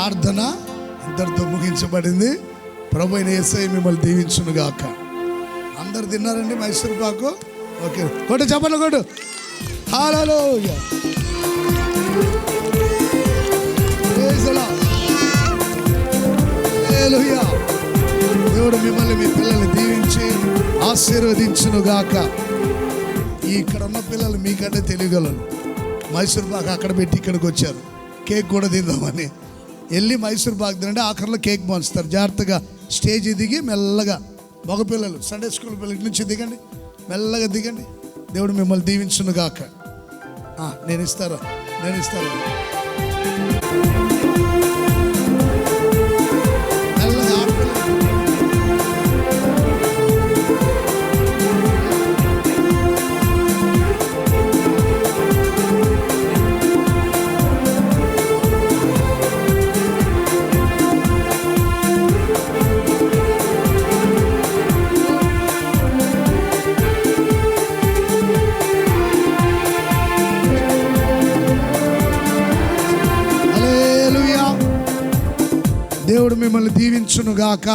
ప్రార్థన ఇంతటితో ముగించబడింది. ప్రభు అయిన యేసయ్య మిమ్మల్ని దీవించును గాక. అందరు తిన్నారండి మైసూర్ పాకు? ఓకే, కొట్టు చప్పట్లు కొట్టు. Hallelujah. Praise the Lord. Hallelujah. దేవుడు మిమ్మల్ని మీ పిల్లల్ని దీవించి ఆశీర్వదించును గాక. ఇక్కడ ఉన్న పిల్లలు మీకంటే తెలియగలరు. మైసూర్ పాకు అక్కడ పెట్టి ఇక్కడికి వచ్చారు. కేక్ కూడా తిందామని వెళ్ళి మైసూర్ పాకు తినండి. ఆఖరిలో కేక్ పంచుతారు. జాగ్రత్తగా స్టేజ్ దిగి మెల్లగా మగపిల్లలు సండే స్కూల్ పిల్లల నుంచి దిగండి, మెల్లగా దిగండి. దేవుడు మిమ్మల్ని దీవించును గాక. నేను ఇస్తాను. మెల్లగా దేవుడు మిమ్మల్ని దీవించును గాక.